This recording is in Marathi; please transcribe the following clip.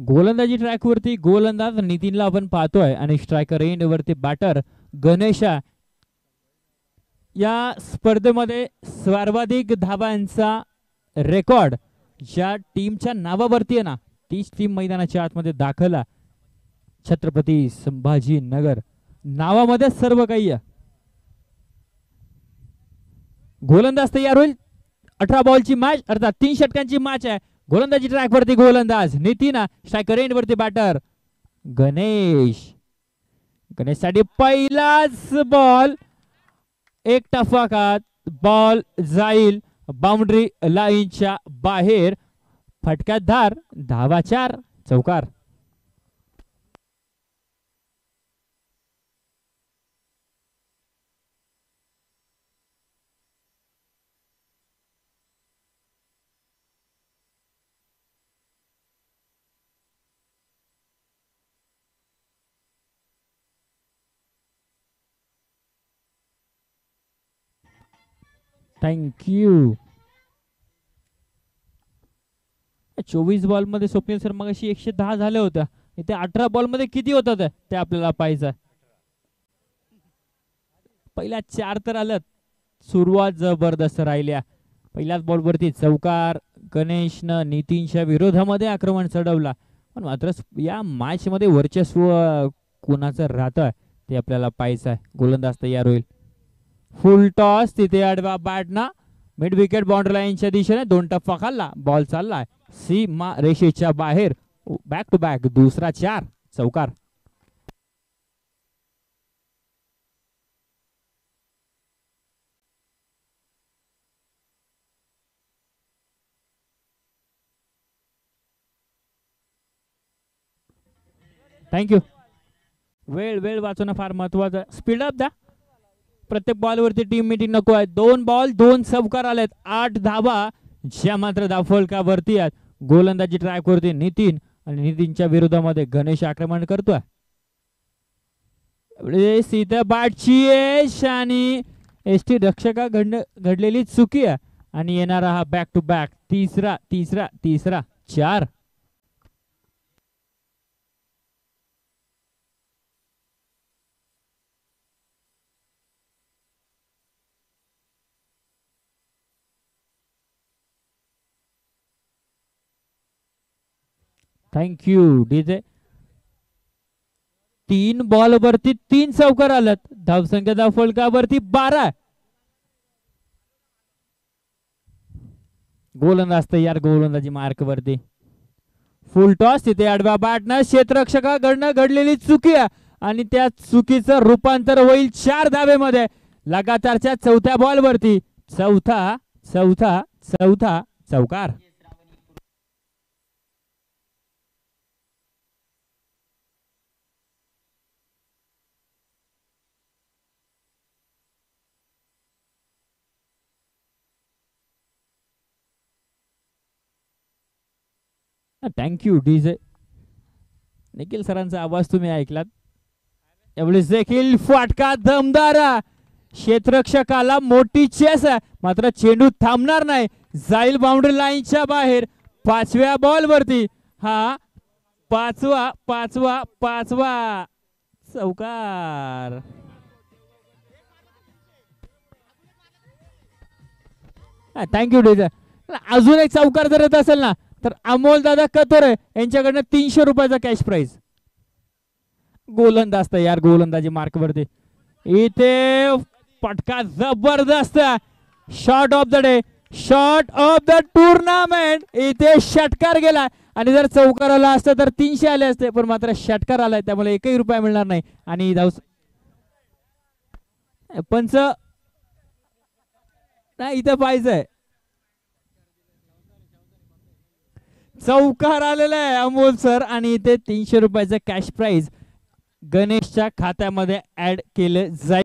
गोलंदाजी ट्रॅक वरती गोलंदाज नितीनला आपण पाहतोय आणि स्ट्रायकर एंड वरती बॅटर गणेशा. या स्पर्धेमध्ये सर्वाधिक धावांचा रेकॉर्ड ज्या टीमच्या नावावरती आहे ना तीच टीम मैदानाच्या आतमध्ये दाखल आहे. छत्रपती संभाजीनगर नावामध्ये सर्व काही आहे. गोलंदाज तयार होईल. 18 बॉलची मॅच अर्थात 3 षटकांची मॅच आहे. गोलंदाजी ट्रॅक वरती गोलंदाज नितीन, स्ट्रायकर एंड वरती बॅटर गणेश. गणेशसाठी पहिलाच बॉल, एक टफाकात बॉल जाईल बाउंड्री लाईनच्या बाहेर. फटक्यात धार, धावा 4, चौकार. थँक्यू. 24 बॉल मध्ये स्वप्नील सर मग 110 झाल्या होत्या. इथे 18 बॉल मध्ये किती होतात ते आपल्याला पाहायचं. पहिल्या 4 तर आल्यात. सुरुवात जबरदस्त राहिल्या. पहिल्याच बॉल वरती चौकार. गणेशनं नितीनच्या विरोधामध्ये आक्रमण चढवला. पण मात्र या मॅच मध्ये वर्चस्व कोणाचं राहतं ते आपल्याला पाहायचं आहे. गोलंदाज तयार होईल. फुल टॉस तिथे आडवा बॅटना मिड विकेट बाउंड्री लाईनच्या दिशेने 2 टप्पा खाल्ला. बॉल चाललाय सीमा रेषेच्या बाहेर. बॅक टू बॅक दुसरा 4, चौकार. थँक्यू. वेळ वेळ वाचवणं फार महत्वाचं. स्पीड अप द्या. प्रत्येक बॉल वरती टीम मीटिंग नको आहे. 2 बॉल 2 चौकार आलेत. 8 धावा ज्या मात्र धावफलकावरती आहेत. गोलंदाजी ट्रॅक वरती नितीन आणि नितीनच्या विरोधामध्ये गणेश आक्रमण करतोय. सीधा बॅटची एश आणि एसटी रक्षका घडलेली चुकी आहे आणि येणारा हा बॅक टू बॅक तिसरा 4. Thank you DJ. 3 बॉल वरती 3 चौकार आलेत. धावसंख्या धावफलकावरती 12. गोलंदाज तयार. गोलंदाजी मार्क वरती. फुल टॉस तिथे आडव्या बॅटनं क्षेत्ररक्षकाकडनं घडलेली चुकी आहे आणि त्या चुकीचं रूपांतर होईल 4 धावेमध्ये. लगातारच्या 4थ्या बॉल वरती चौथा चौकार. Thank you DJ. निखिल सरांचा आवाज तुम्ही ऐकलात. एवढेच देखील फाटका दमदार. क्षेत्ररक्षकाला मोठी चेस आहे मात्र चेंडू थांबणार नाही. जाईल बाउंड्री लाईनच्या बाहेर. 5व्या बॉल वरती हा पाचवा चौकार. Thank you DJ. अजून एक चौकार जर येत असेल ना तर अमोल दादा कतोरे यांच्याकडनं 300 रुपयाचा कॅश प्राइज. गोलंदाज तयार. गोलंदाजी मार्क वरती. इथे पटका जबरदस्त. Shot of the day, shot of the tournament. इथे षटकार गेला आणि जर चौकार आला असता तर 300 आले असते पण मात्र षटकार आलाय त्यामुळे 1ही रुपया मिळणार नाही. आणि पंच नाही इथं पाहिजे. चौकार आलेला आहे अमोल सर आणि इथे 300 रुपयाचं कॅश प्राइज गणेशच्या खात्यामध्ये ऍड केले जाईल.